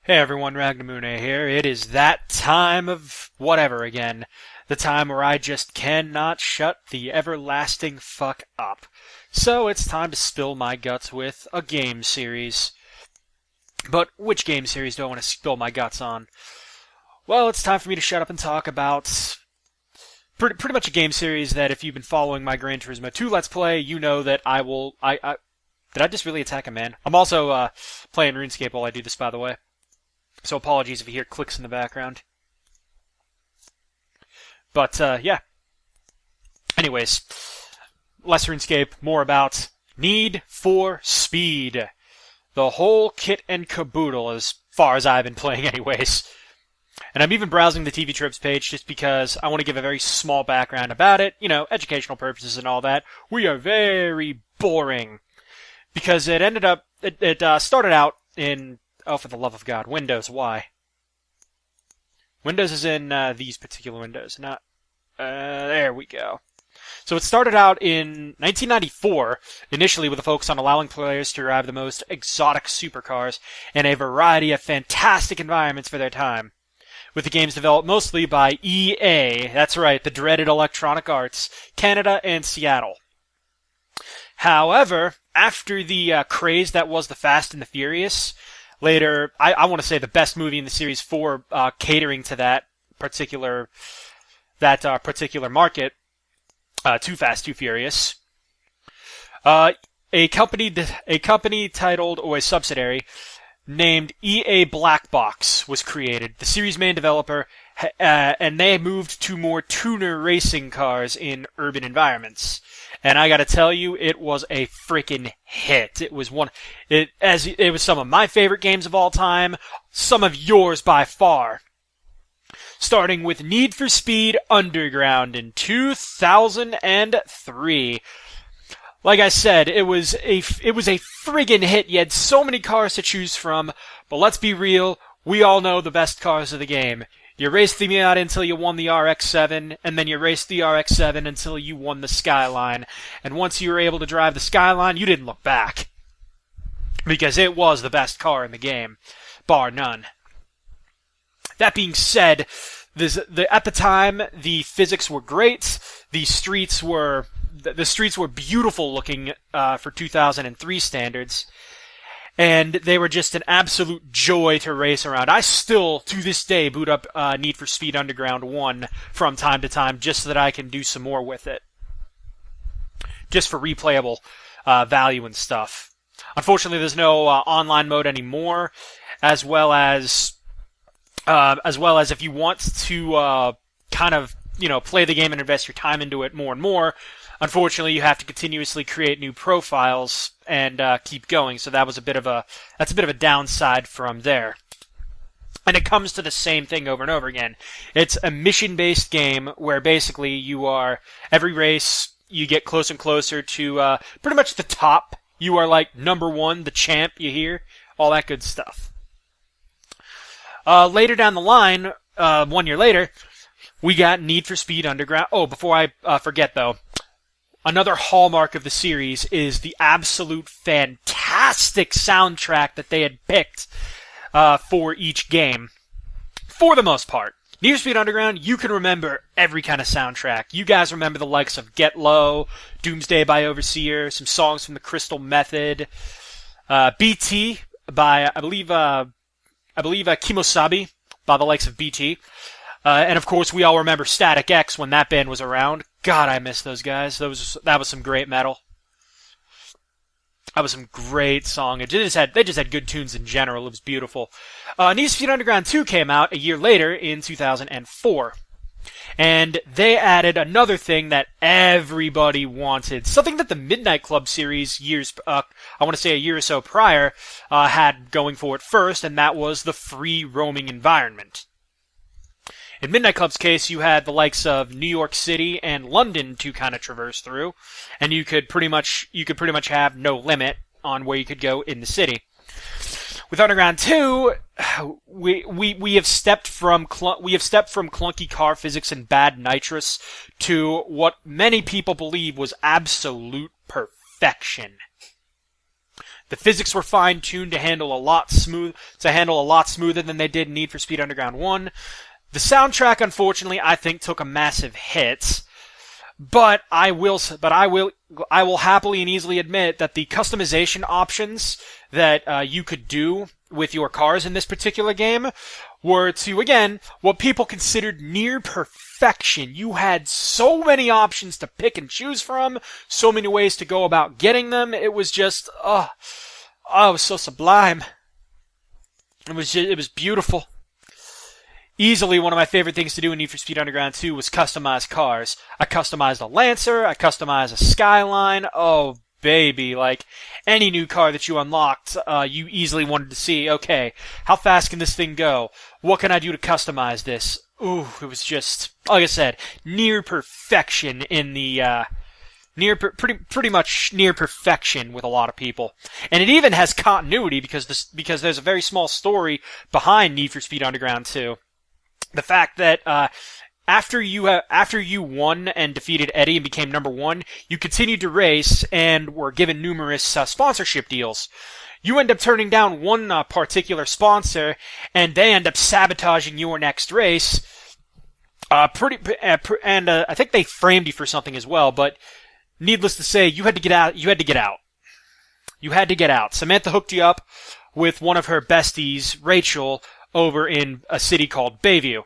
Hey everyone, Ragnamune here. It is that time of whatever again. The time where I just cannot shut the everlasting fuck up. So it's time to spill my guts with a game series. But which game series do I want to spill my guts on? Well, it's time for me to shut up and talk about pretty much a game series that if you've been following my Gran Turismo 2 Let's Play, you know that did I just really attack a man? I'm also playing RuneScape while I do this, by the way. So apologies if you hear clicks in the background. But, yeah. Anyways, less RuneScape, more about Need for Speed. The whole kit and caboodle as far as I've been playing anyways. And I'm even browsing the TV Tropes page just because I want to give a very small background about it. You know, educational purposes and all that. We are very boring. Because it ended up, it started out in... Oh, for the love of God. Windows, why? Windows is in these particular windows, not... there we go. So it started out in 1994, initially with a focus on allowing players to drive the most exotic supercars in a variety of fantastic environments for their time. With the games developed mostly by EA, that's right, the dreaded Electronic Arts, Canada and Seattle. However, after the craze that was the Fast and the Furious... Later, I want to say the best movie in the series for catering to that particular market, Too Fast, Too Furious. A company titled, or a subsidiary, named EA Black Box was created. The series' main developer, and they moved to more tuner racing cars in urban environments. And I gotta tell you, it was a freaking hit. It was some of my favorite games of all time, some of yours by far. Starting with Need for Speed Underground in 2003. Like I said, it was a friggin' hit. You had so many cars to choose from, but let's be real, we all know the best cars of the game. You raced the Miata until you won the RX-7, and then you raced the RX-7 until you won the Skyline. And once you were able to drive the Skyline, you didn't look back. Because it was the best car in the game, bar none. That being said, at the time, the physics were great, the streets were beautiful looking for 2003 standards. And they were just an absolute joy to race around. I still, to this day, boot up Need for Speed Underground 1 from time to time just so that I can do some more with it. Just for replayable value and stuff. Unfortunately, there's no online mode anymore, as well as if you want to kind of, play the game and invest your time into it more and more, unfortunately, you have to continuously create new profiles and keep going. So that's a bit of a downside from there. And it comes to the same thing over and over again. It's a mission-based game where basically every race you get closer and closer to pretty much the top. You are like number one, the champ. You hear all that good stuff. Later down the line, 1 year later, we got Need for Speed Underground. Oh, before I forget though. Another hallmark of the series is the absolute fantastic soundtrack that they had picked for each game. For the most part. Need for Speed Underground, you can remember every kind of soundtrack. You guys remember the likes of Get Low, Doomsday by Overseer, some songs from the Crystal Method, BT by, I believe Kimosabi by the likes of BT. And of course, we all remember Static X when that band was around. God, I miss those guys. That was some great metal. That was some great song. They just had good tunes in general. It was beautiful. Need for Speed Underground 2 came out a year later in 2004. And they added another thing that everybody wanted. Something that the Midnight Club series I want to say a year or so prior, had going for it first, and that was the free roaming environment. In Midnight Club's case, you had the likes of New York City and London to kind of traverse through, and you could pretty much have no limit on where you could go in the city. With Underground 2, we have stepped from clunky car physics and bad nitrous to what many people believe was absolute perfection. The physics were fine-tuned to handle a lot smoother than they did in Need for Speed Underground 1. The soundtrack, unfortunately, I think took a massive hit. But I will happily and easily admit that the customization options that you could do with your cars in this particular game were to, again, what people considered near perfection. You had so many options to pick and choose from, so many ways to go about getting them. It was just, it was so sublime. It was beautiful. Easily one of my favorite things to do in Need for Speed Underground 2 was customize cars. I customized a Lancer, I customized a Skyline. Oh, baby, like, any new car that you unlocked, you easily wanted to see, okay, how fast can this thing go? What can I do to customize this? Ooh, it was just, like I said, near perfection in the, pretty much near perfection with a lot of people. And it even has continuity because there's a very small story behind Need for Speed Underground 2. The fact that after you won and defeated Eddie and became number 1, you continued to race and were given numerous sponsorship deals. You end up turning down one particular sponsor, and they end up sabotaging your next race. I think they framed you for something as well. But needless to say, you had to get out. You had to get out. You had to get out. Samantha hooked you up with one of her besties, Rachel, over in a city called Bayview.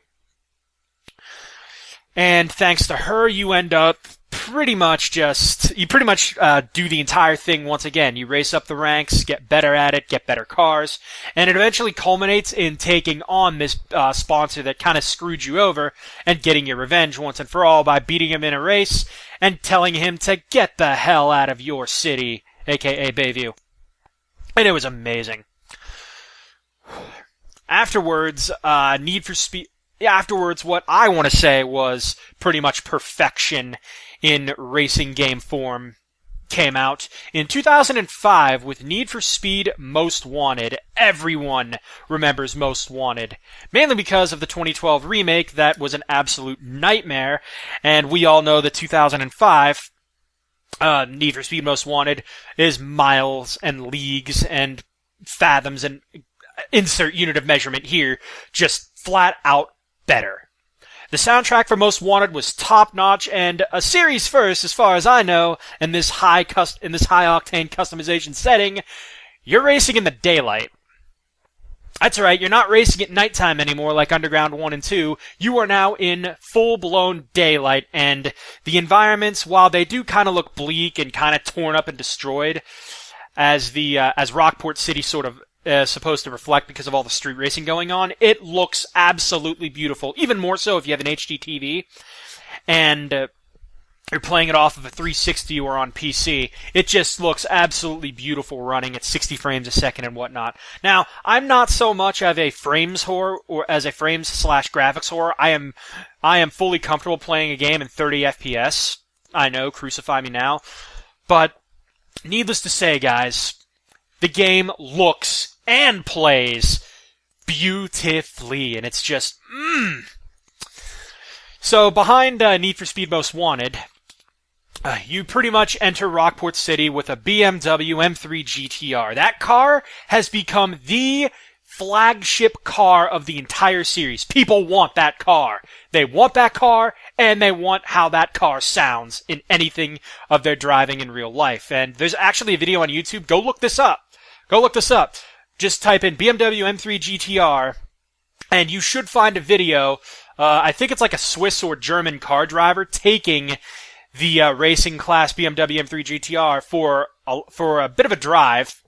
And thanks to her, you end up pretty much do the entire thing once again. You race up the ranks, get better at it, get better cars, and it eventually culminates in taking on this sponsor that kind of screwed you over and getting your revenge once and for all by beating him in a race and telling him to get the hell out of your city, aka Bayview. And it was amazing. Afterwards, what I want to say was pretty much perfection in racing game form came out in 2005 with Need for Speed Most Wanted. Everyone remembers Most Wanted, mainly because of the 2012 remake that was an absolute nightmare, and we all know that 2005 Need for Speed Most Wanted is miles and leagues and fathoms and insert unit of measurement here, just flat out better. The soundtrack for Most Wanted was top-notch and a series first, as far as I know, in this high-octane customization setting. You're racing in the daylight. That's right, you're not racing at nighttime anymore like Underground 1 and 2. You are now in full-blown daylight, and the environments, while they do kind of look bleak and kind of torn up and destroyed, as Rockport City sort of supposed to reflect because of all the street racing going on, it looks absolutely beautiful. Even more so if you have an HD TV and you're playing it off of a 360 or on PC. It just looks absolutely beautiful running at 60 frames a second and whatnot. Now, I'm not so much of a frames whore or as a frames/graphics whore. I am fully comfortable playing a game in 30 FPS. I know, crucify me now. But needless to say, guys, the game looks and plays beautifully, and it's just, So, behind Need for Speed Most Wanted, you pretty much enter Rockport City with a BMW M3 GTR. That car has become the flagship car of the entire series. People want that car. They want that car, and they want how that car sounds in anything of their driving in real life. And there's actually a video on YouTube. Go look this up. Just type in BMW M3 GTR, and you should find a video. I think it's like a Swiss or German car driver taking the racing class BMW M3 GTR for a bit of a drive.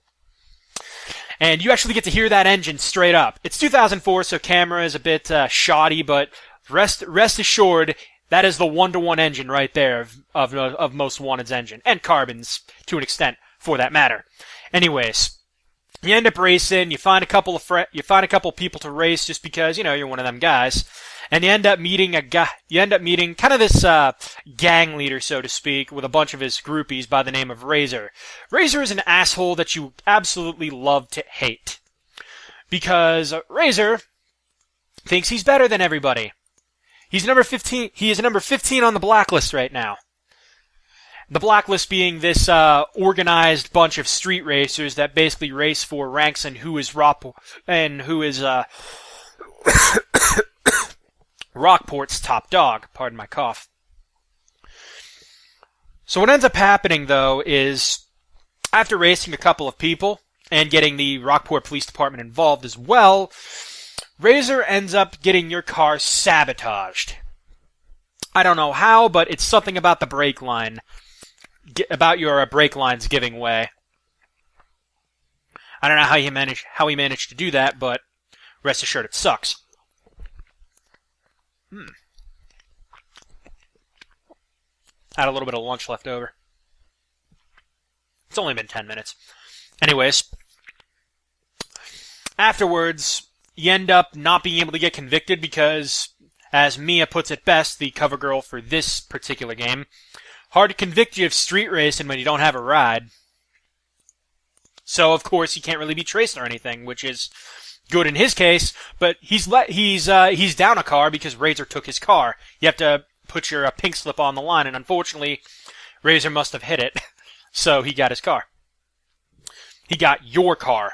And you actually get to hear that engine straight up. It's 2004, so camera is a bit shoddy, but rest assured, that is the one-to-one engine right there of Most Wanted's engine, and Carbon's to an extent, for that matter. Anyways, you end up racing. You find a couple people to race just because you're one of them guys, and you end up meeting kind of this gang leader, so to speak, with a bunch of his groupies by the name of Razor. Razor is an asshole that you absolutely love to hate because Razor thinks he's better than everybody. He's number 15. He is number 15 on the blacklist right now. The Blacklist being this organized bunch of street racers that basically race for ranks and who is Rockport's top dog. Pardon my cough. So what ends up happening, though, is after racing a couple of people and getting the Rockport Police Department involved as well, Razor ends up getting your car sabotaged. I don't know how, but it's something about the brake line. About your brake lines giving way. I don't know how he managed to do that, but rest assured it sucks. I had a little bit of lunch left over. It's only been 10 minutes. Anyways, afterwards, you end up not being able to get convicted because, as Mia puts it best, the cover girl for this particular game, hard to convict you of street racing when you don't have a ride. So, of course, you can't really be traced or anything, which is good in his case, but he's down a car because Razor took his car. You have to put your pink slip on the line, and unfortunately, Razor must have hit it, so he got his car. He got your car.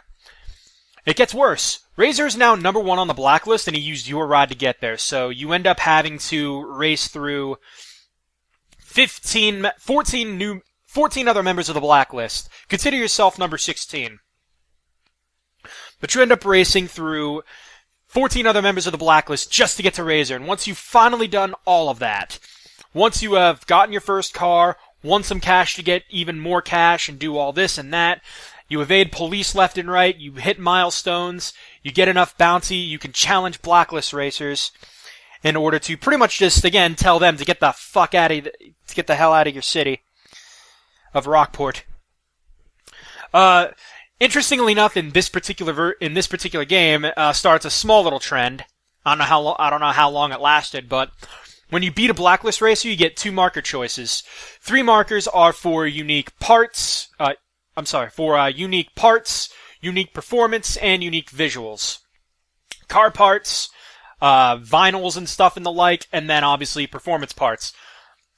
It gets worse. Razor is now number 1 on the Blacklist, and he used your ride to get there, so you end up having to race through 14 other members of the Blacklist. Consider yourself number 16. But you end up racing through 14 other members of the Blacklist just to get to Razor. And once you've finally done all of that, once you have gotten your first car, won some cash to get even more cash and do all this and that, you evade police left and right, you hit milestones, you get enough bounty, you can challenge Blacklist racers in order to pretty much just, again, tell them to get the hell out of your city of Rockport. Interestingly enough, in this particular game, starts a small little trend. I don't know how long it lasted, but when you beat a Blacklist racer, you get 2 marker choices. 3 markers are for unique parts. Unique parts, unique performance, and unique visuals. Car parts, vinyls and stuff and the like, and then obviously performance parts.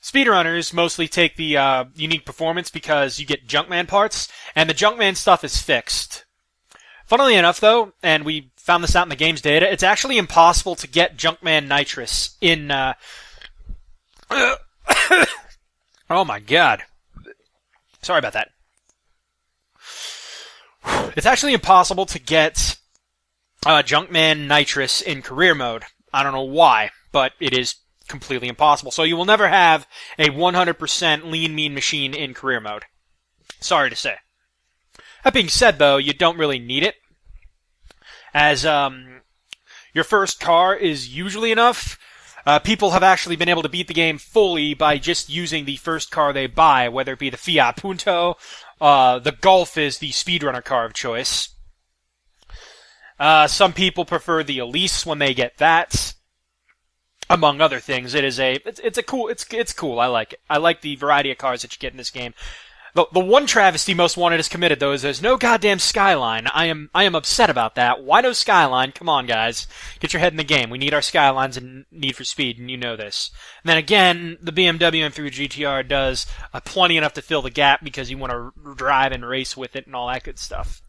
Speedrunners mostly take the unique performance because you get Junkman parts, and the Junkman stuff is fixed. Funnily enough, though, and we found this out in the game's data, it's actually impossible to get Junkman nitrous in... Oh my god. Sorry about that. It's actually impossible to get Junkman nitrous in career mode. I don't know why, but it is completely impossible. So you will never have a 100% lean mean machine in career mode. Sorry to say. That being said, though, you don't really need it, as your first car is usually enough. People have actually been able to beat the game fully by just using the first car they buy, whether it be the Fiat Punto. The Golf is the speedrunner car of choice. Some people prefer the Elise when they get that. Among other things, it's cool. I like it. I like the variety of cars that you get in this game. The one travesty Most Wanted has committed, though, is there's no goddamn Skyline. I am upset about that. Why no Skyline? Come on, guys. Get your head in the game. We need our Skylines in Need for Speed, and you know this. And then again, the BMW M3 GTR does plenty enough to fill the gap because you want to drive and race with it and all that good stuff.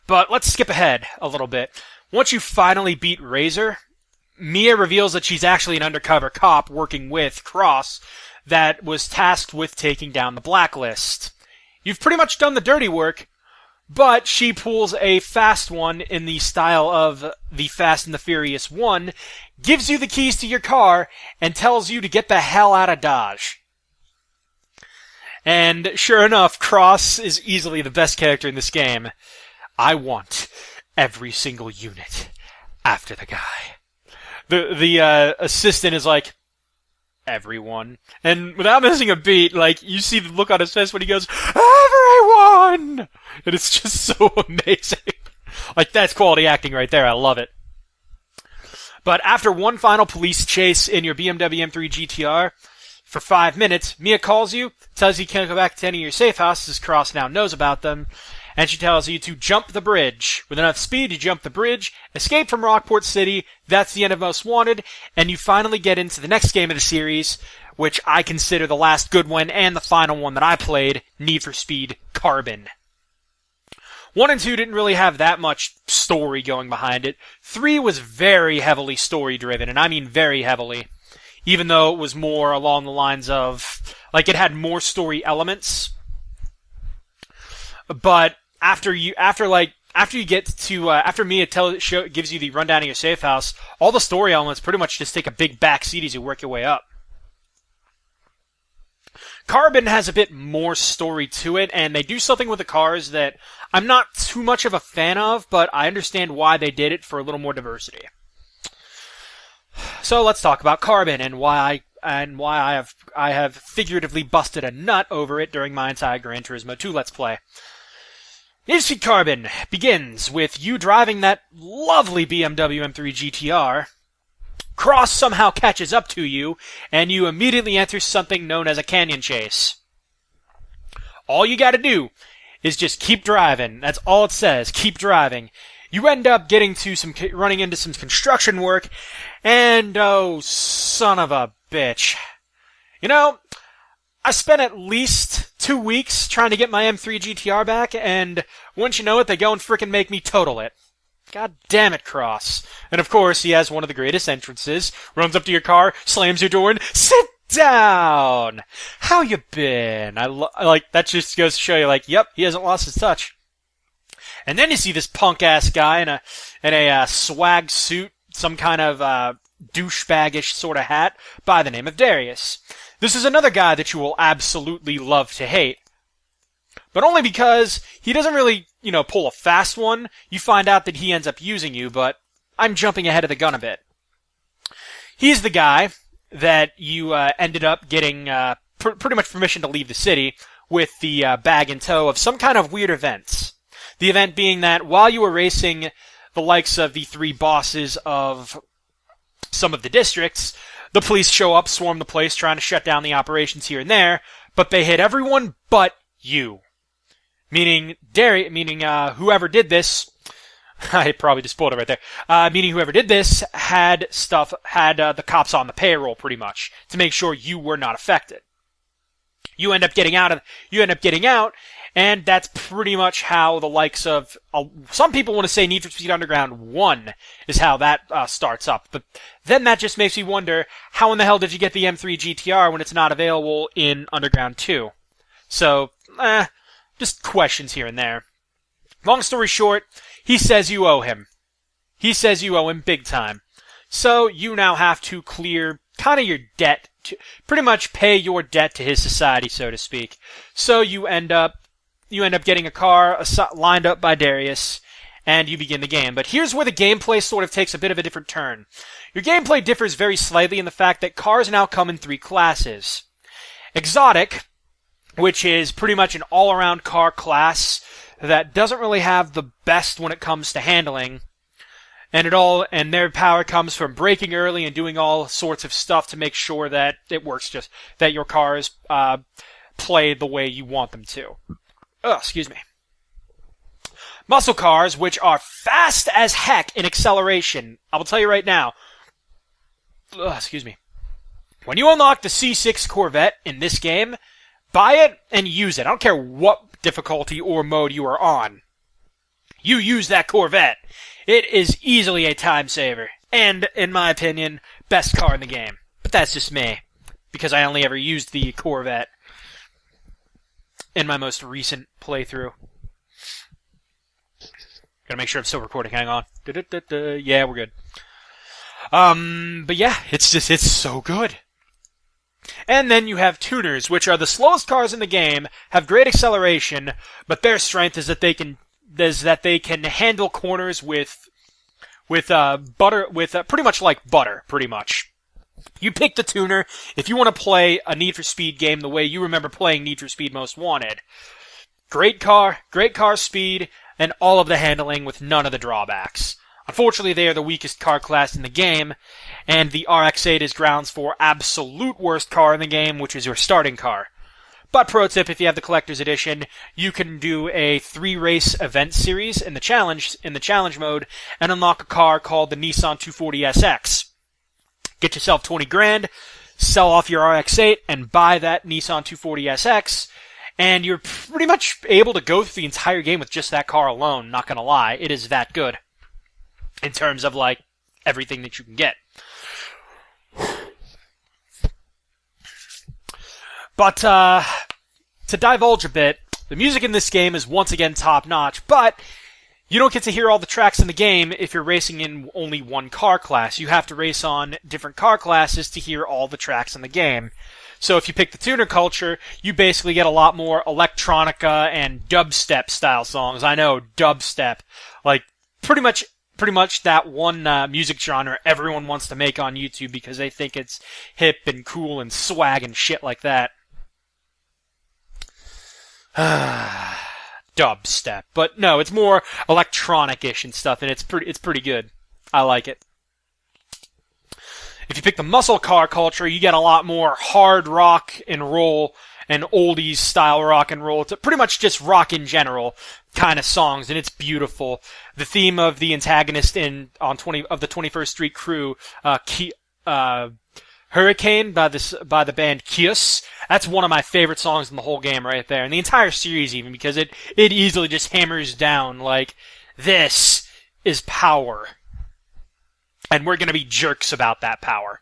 But let's skip ahead a little bit. Once you finally beat Razor, Mia reveals that she's actually an undercover cop working with Cross that was tasked with taking down the Blacklist. You've pretty much done the dirty work, but she pulls a fast one in the style of the Fast and the Furious 1, gives you the keys to your car, and tells you to get the hell out of Dodge. And sure enough, Cross is easily the best character in this game. I want every single unit after the guy. The assistant is like, everyone. And without missing a beat, like, you see the look on his face when he goes, everyone! And it's just so amazing. Like, that's quality acting right there. I love it. But after one final police chase in your BMW M3 GTR, for 5 minutes, Mia calls you, tells you can't go back to any of your safe houses, Cross now knows about them, and she tells you to jump the bridge. With enough speed, you jump the bridge, escape from Rockport City, that's the end of Most Wanted, and you finally get into the next game of the series, which I consider the last good one and the final one that I played, Need for Speed Carbon. 1 and 2 didn't really have that much story going behind it. 3 was very heavily story-driven, and I mean very heavily. Even though it was more along the lines of, like, it had more story elements. But after Mia gives you the rundown of your safe house, all the story elements pretty much just take a big back seat as you work your way up. Carbon has a bit more story to it, and they do something with the cars that I'm not too much of a fan of, but I understand why they did it for a little more diversity. So let's talk about Carbon and why I have figuratively busted a nut over it during my entire Gran Turismo 2 Let's Play. Need for Speed Carbon begins with you driving that lovely BMW M3 GTR. Cross somehow catches up to you, and you immediately enter something known as a canyon chase. All you gotta do is just keep driving. That's all it says. Keep driving. You end up running into some construction work, and oh, son of a bitch. You know, I spent at least 2 weeks trying to get my M3 GTR back, and wouldn't you know it, they go and frickin' make me total it. God damn it, Cross. And of course, he has one of the greatest entrances, runs up to your car, slams your door, and sit down! How you been? That just goes to show you, yep, he hasn't lost his touch. And then you see this punk-ass guy in a swag suit, some kind of douchebaggish sort of hat, by the name of Darius. This is another guy that you will absolutely love to hate. But only because he doesn't really, pull a fast one. You find out that he ends up using you, but I'm jumping ahead of the gun a bit. He's the guy that you ended up getting pretty much permission to leave the city with the bag in tow of some kind of weird events. The event being that while you were racing the likes of the 3 bosses of some of the districts, the police show up, swarm the place, trying to shut down the operations here and there, but they hit everyone but you. Meaning whoever did this, I probably just spoiled it right there. Meaning whoever did this had the cops on the payroll pretty much to make sure you were not affected. You end up getting out, and that's pretty much how the likes of some people want to say Need for Speed Underground 1 is how that starts up. But then that just makes me wonder, how in the hell did you get the M3 GTR when it's not available in Underground 2? So, just questions here and there. Long story short, he says you owe him. He says you owe him big time. So you now have to clear kind of your debt, to pretty much pay your debt to his society, so to speak. So you end up getting a car lined up by Darius, and you begin the game. But here's where the gameplay sort of takes a bit of a different turn. Your gameplay differs very slightly in the fact that cars now come in 3 classes. Exotic, which is pretty much an all-around car class that doesn't really have the best when it comes to handling, and their power comes from braking early and doing all sorts of stuff to make sure that it works, just that your cars play the way you want them to. Excuse me. Muscle cars, which are fast as heck in acceleration. I will tell you right now. Excuse me. When you unlock the C6 Corvette in this game, buy it and use it. I don't care what difficulty or mode you are on. You use that Corvette. It is easily a time saver. And, in my opinion, best car in the game. But that's just me. Because I only ever used the Corvette in my most recent playthrough. Gotta make sure I'm still recording. Hang on. Yeah, we're good. But yeah, it's so good. And then you have tuners, which are the slowest cars in the game, have great acceleration, but their strength is that they can handle corners with pretty much like butter, pretty much. You pick the tuner if you want to play a Need for Speed game the way you remember playing Need for Speed Most Wanted. Great car speed, and all of the handling with none of the drawbacks. Unfortunately, they are the weakest car class in the game, and the RX-8 is grounds for absolute worst car in the game, which is your starting car. But pro tip, if you have the collector's edition, you can do a 3-race event series in the challenge mode and unlock a car called the Nissan 240SX. Get yourself 20 grand, sell off your RX-8, and buy that Nissan 240SX, and you're pretty much able to go through the entire game with just that car alone, not gonna lie. It is that good. In terms of, like, everything that you can get. But, to divulge a bit, the music in this game is once again top-notch, but you don't get to hear all the tracks in the game if you're racing in only one car class. You have to race on different car classes to hear all the tracks in the game. So if you pick the tuner culture, you basically get a lot more electronica and dubstep style songs. I know, dubstep. Like, pretty much that one music genre everyone wants to make on YouTube because they think it's hip and cool and swag and shit like that. Dubstep. But no, it's more electronic-ish and stuff, and it's pretty good. I like it. If you pick the muscle car culture, you get a lot more hard rock and roll and oldies style rock and roll. It's pretty much just rock in general kind of songs, and it's beautiful. The theme of the antagonist of the 21st Street Crew, Hurricane by the band Kiss. That's one of my favorite songs in the whole game right there, and the entire series even, because it easily just hammers down like, this is power. And we're gonna be jerks about that power.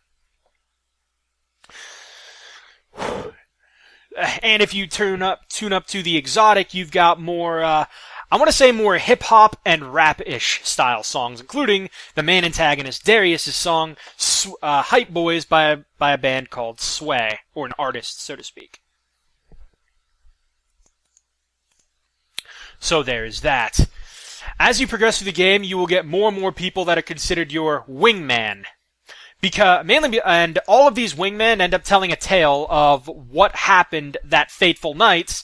And if you tune up to the exotic, you've got more, I want to say more hip-hop and rap-ish style songs, including the main antagonist Darius' song, Hype Boys by a band called Sway, or an artist, so to speak. So there's that. As you progress through the game, you will get more and more people that are considered your wingman. And all of these wingmen end up telling a tale of what happened that fateful night,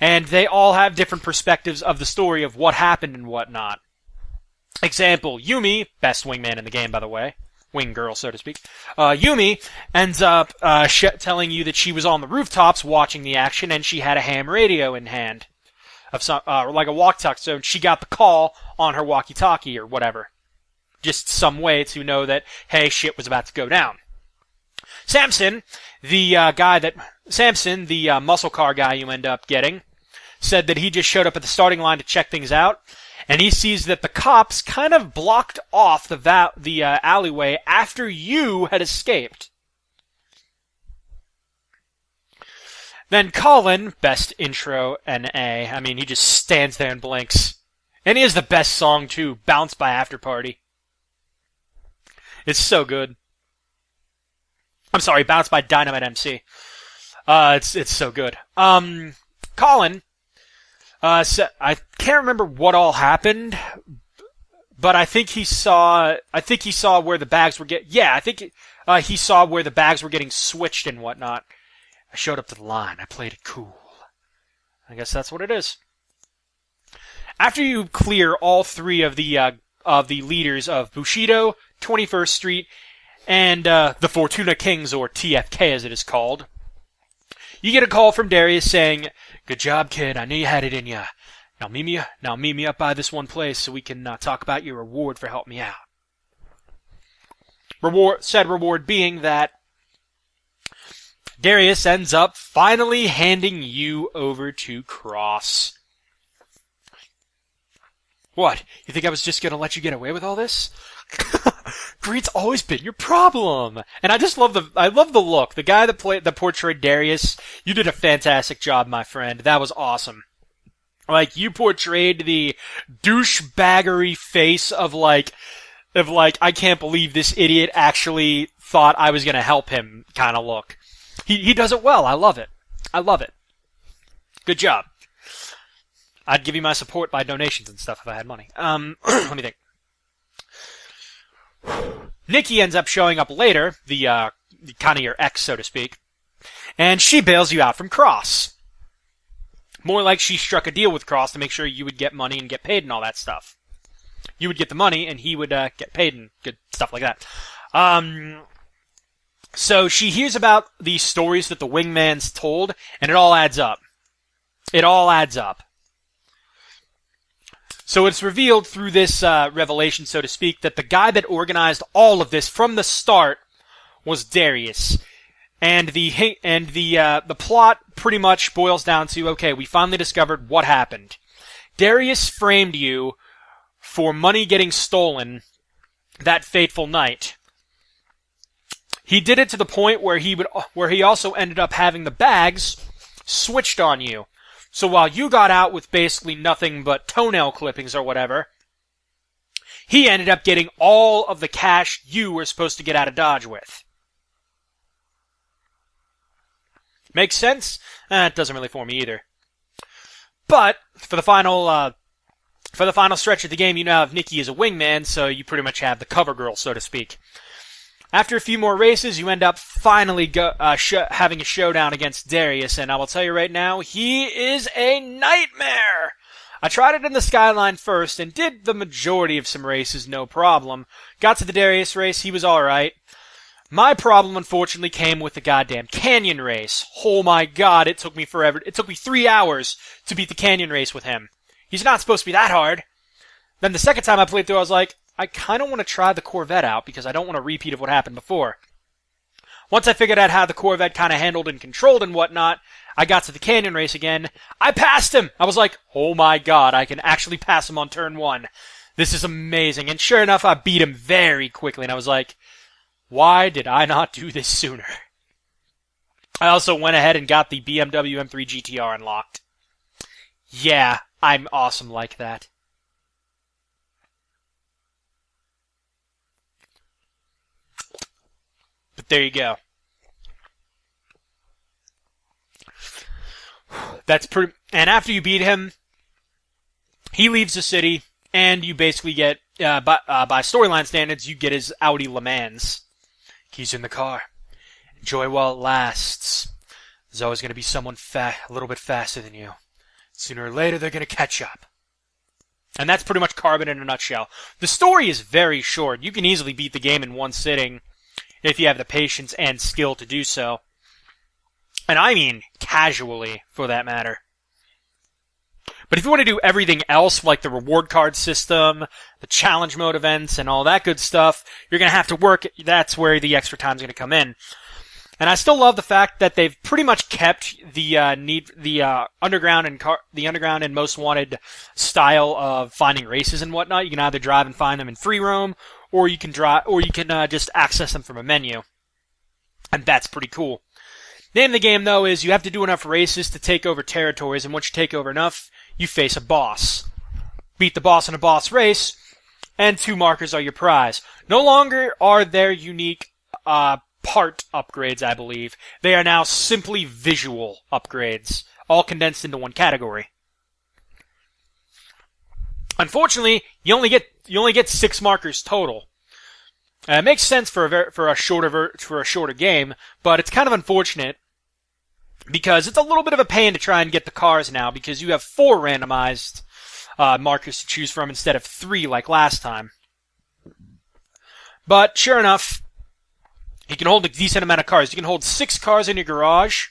and they all have different perspectives of the story of what happened and whatnot. Example, Yumi, best wingman in the game, by the way. Wing girl, so to speak. Yumi ends up telling you that she was on the rooftops watching the action, and she had a ham radio in hand. Like a walkie-talkie, so she got the call on her walkie-talkie or whatever. Just some way to know that, hey, shit was about to go down. Samson, the muscle car guy you end up getting, said that he just showed up at the starting line to check things out, and he sees that the cops kind of blocked off the alleyway after you had escaped. Then Colin, best intro NA. I mean, he just stands there and blinks. And he has the best song, too, Bounce by Afterparty. It's so good. I'm sorry, Bounce by Dynamite MC. It's so good. Colin, I can't remember what all happened, but I think he saw where the bags were he saw where the bags were getting switched and whatnot. I showed up to the line. I played it cool. I guess that's what it is. After you clear all three of the leaders of Bushido, 21st Street, and the Fortuna Kings, or TFK as it is called, you get a call from Darius saying, "Good job, kid. I knew you had it in ya. Now meet me up by this one place so we can talk about your reward for helping me out." Said reward being that Darius ends up finally handing you over to Cross. What? You think I was just gonna let you get away with all this? Greed's always been your problem. And I love the look. The guy that portrayed Darius, you did a fantastic job, my friend. That was awesome. Like, you portrayed the douchebaggery face of like, I can't believe this idiot actually thought I was gonna help him kind of look. He does it well. I love it. Good job. I'd give you my support by donations and stuff if I had money. Let me think. Nikki ends up showing up later, the kind of your ex, so to speak, and she bails you out from Cross. More like she struck a deal with Cross to make sure you would get money and get paid and all that stuff. You would get the money and he would get paid and good stuff like that. So she hears about these stories that the wingman's told, and it all adds up. It all adds up. So it's revealed through this revelation, so to speak, that the guy that organized all of this from the start was Darius. And the plot pretty much boils down to, okay, we finally discovered what happened. Darius framed you for money getting stolen that fateful night. He did it to the point where he also ended up having the bags switched on you. So while you got out with basically nothing but toenail clippings or whatever, he ended up getting all of the cash you were supposed to get out of Dodge with. Makes sense? It doesn't really for me either. But for the final stretch of the game, you now have Nikki as a wingman, so you pretty much have the cover girl, so to speak. After a few more races, you end up finally having a showdown against Darius, and I will tell you right now, he is a nightmare! I tried it in the Skyline first, and did the majority of some races, no problem. Got to the Darius race, he was alright. My problem, unfortunately, came with the goddamn Canyon race. Oh my god, it took me forever. It took me 3 hours to beat the Canyon race with him. He's not supposed to be that hard. Then the second time I played through, I was like, I kind of want to try the Corvette out because I don't want a repeat of what happened before. Once I figured out how the Corvette kind of handled and controlled and whatnot, I got to the Canyon race again. I passed him! I was like, oh my god, I can actually pass him on turn 1. This is amazing. And sure enough, I beat him very quickly, and I was like, why did I not do this sooner? I also went ahead and got the BMW M3 GTR unlocked. Yeah, I'm awesome like that. But there you go. That's pretty. And after you beat him, he leaves the city, and you basically get, by storyline standards, you get his Audi Le Mans. Keys in the car. Enjoy while it lasts. There's always going to be someone a little bit faster than you. Sooner or later, they're going to catch up. And that's pretty much Carbon in a nutshell. The story is very short. You can easily beat the game in one sitting if you have the patience and skill to do so. And I mean casually, for that matter. But if you want to do everything else, like the reward card system, the challenge mode events, and all that good stuff, you're going to have to work. That's where the extra time's going to come in. And I still love the fact that they've pretty much kept the underground and most wanted style of finding races and whatnot. You can either drive and find them in free roam, or you can just access them from a menu, and that's pretty cool. Name of the game, though, is you have to do enough races to take over territories, and once you take over enough, you face a boss. Beat the boss in a boss race, and 2 markers are your prize. No longer are there unique part upgrades, I believe. They are now simply visual upgrades, all condensed into one category. Unfortunately, you only get 6 markers total. It makes sense for a shorter game, but it's kind of unfortunate because it's a little bit of a pain to try and get the cars now because you have 4 randomized markers to choose from instead of 3 like last time. But sure enough, you can hold a decent amount of cars. You can hold 6 cars in your garage,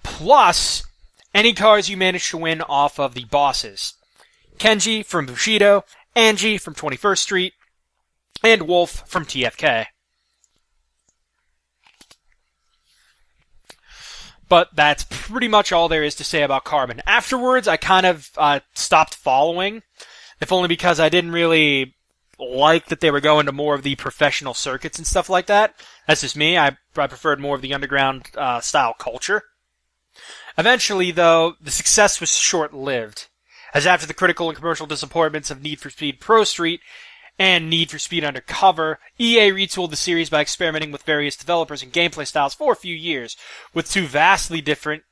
plus any cars you manage to win off of the bosses. Kenji from Bushido, Angie from 21st Street, and Wolf from TFK. But that's pretty much all there is to say about Carbon. Afterwards, I kind of stopped following, if only because I didn't really like that they were going to more of the professional circuits and stuff like that. That's just me. I preferred more of the underground style culture. Eventually, though, the success was short-lived, as after the critical and commercial disappointments of Need for Speed Pro Street and Need for Speed Undercover, EA retooled the series by experimenting with various developers and gameplay styles for a few years, with 2 vastly different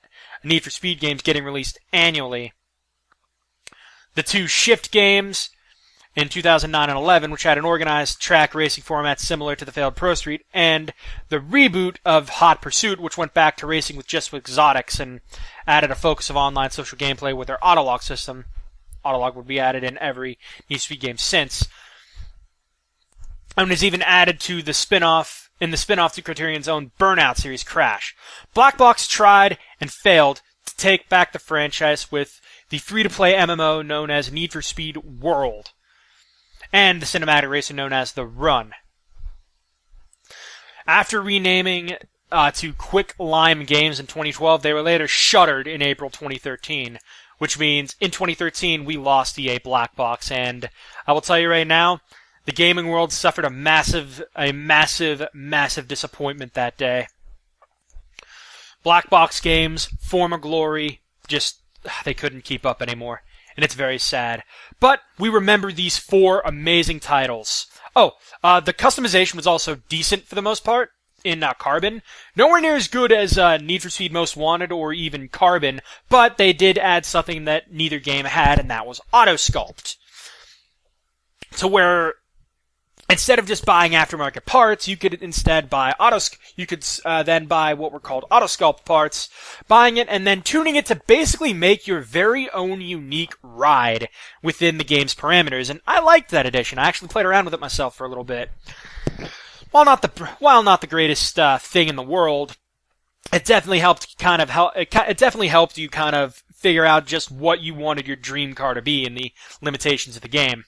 Need for Speed games getting released annually. The 2 Shift games in 2009 and 11, which had an organized track racing format similar to the failed Pro Street, and the reboot of Hot Pursuit, which went back to racing with just exotics and added a focus of online social gameplay with their autolog system. Autolog would be added in every Need for Speed game since. And was even added to the spin-off in the spin-off to Criterion's own Burnout series, Crash. Black Box tried and failed to take back the franchise with the free-to-play MMO known as Need for Speed World, and the cinematic racer known as The Run. After renaming to Quick Lime Games in 2012, they were later shuttered in April 2013, which means in 2013 we lost EA Black Box, and I will tell you right now, the gaming world suffered a massive disappointment that day. Black Box Games, former glory, just, they couldn't keep up anymore, and it's very sad. But we remember these 4 amazing titles. Oh, the customization was also decent for the most part in Carbon. Nowhere near as good as Need for Speed Most Wanted or even Carbon, but they did add something that neither game had, and that was Auto Sculpt. To where instead of just buying aftermarket parts, you could instead buy then buy what were called Auto Sculpt parts, buying it and then tuning it to basically make your very own unique ride within the game's parameters. And I liked that addition. I actually played around with it myself for a little bit. While not the greatest thing in the world, it definitely helped you kind of figure out just what you wanted your dream car to be and the limitations of the game.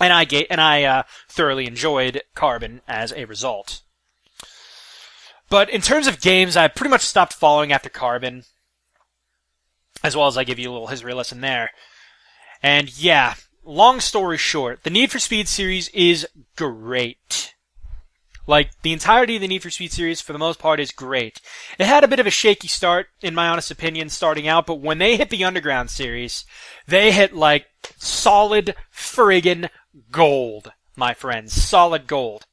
And I thoroughly enjoyed Carbon as a result. But in terms of games, I pretty much stopped following after Carbon, as well as I give you a little history lesson there. And yeah, long story short, the Need for Speed series is great. Like, the entirety of the Need for Speed series, for the most part, is great. It had a bit of a shaky start, in my honest opinion, starting out, but when they hit the Underground series, they hit, like, solid friggin' gold, my friends. Solid gold.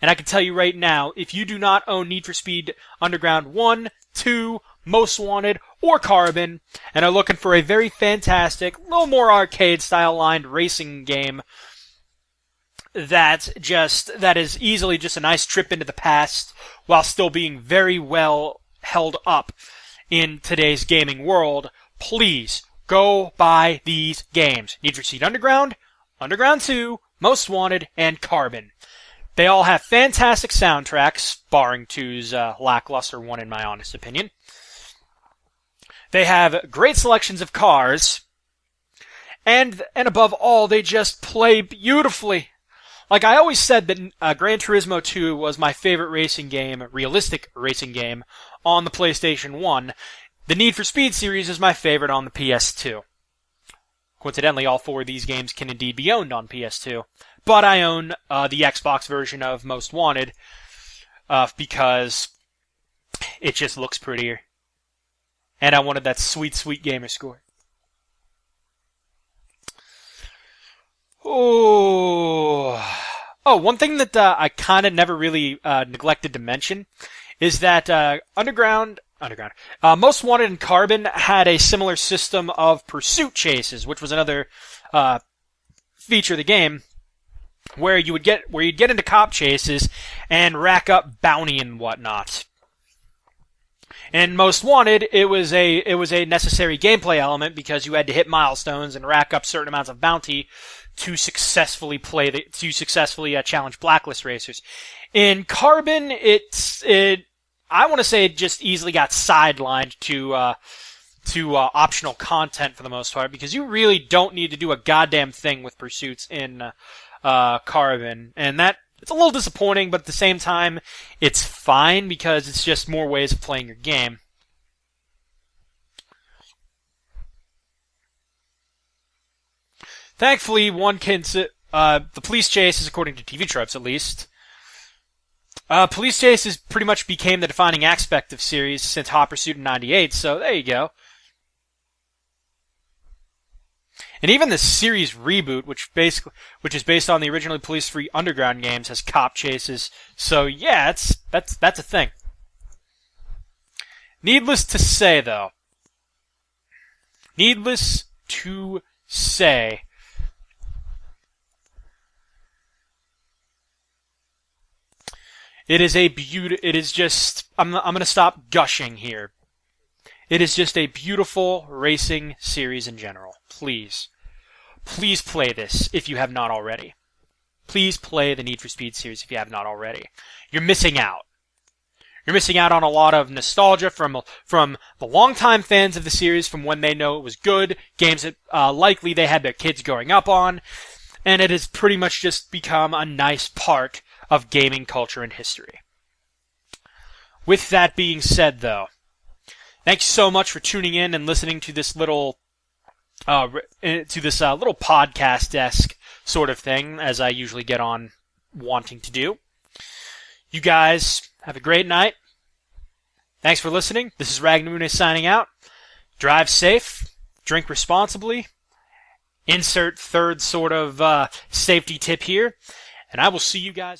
And I can tell you right now, if you do not own Need for Speed Underground 1, 2, Most Wanted, or Carbon, and are looking for a very fantastic, little more arcade-style lined racing game, that is easily just a nice trip into the past while still being very well held up in today's gaming world, please go buy these games. Need for Speed Underground, Underground 2, Most Wanted, and Carbon. They all have fantastic soundtracks, barring 2's lackluster one in my honest opinion. They have great selections of cars, and above all, they just play beautifully. Like I always said that Gran Turismo 2 was my favorite racing game, realistic racing game, on the PlayStation 1. The Need for Speed series is my favorite on the PS2. Coincidentally, all 4 of these games can indeed be owned on PS2. But I own the Xbox version of Most Wanted because it just looks prettier. And I wanted that sweet, sweet gamer score. Oh, one thing that I kind of never really neglected to mention is that Most Wanted and Carbon had a similar system of pursuit chases, which was another feature of the game, where you'd get into cop chases and rack up bounty and whatnot. In Most Wanted, it was a necessary gameplay element because you had to hit milestones and rack up certain amounts of bounty to successfully challenge blacklist racers. In Carbon, I want to say it just easily got sidelined to optional content for the most part because you really don't need to do a goddamn thing with pursuits in Carbon, and that it's a little disappointing, but at the same time, it's fine because it's just more ways of playing your game. Thankfully, the police chases, according to TV tropes at least, police chases pretty much became the defining aspect of series since Hot Pursuit in '98. So there you go. And even the series reboot, which is based on the originally police-free Underground games, has cop chases. So yeah, that's a thing. Needless to say, it is just, I'm going to stop gushing here. It is just a beautiful racing series in general. Please play this if you have not already. please play the Need for Speed series if you have not already. You're missing out. You're missing out on a lot of nostalgia from the longtime fans of the series, from when they know it was good, games that likely they had their kids growing up on, and it has pretty much just become a nice part of gaming culture and history. With that being said, though, thanks so much for tuning in and listening to this little podcast-esque sort of thing, as I usually get on wanting to do. You guys have a great night. Thanks for listening. This is Ragnar signing out. Drive safe. Drink responsibly. Insert third sort of safety tip here. And I will see you guys.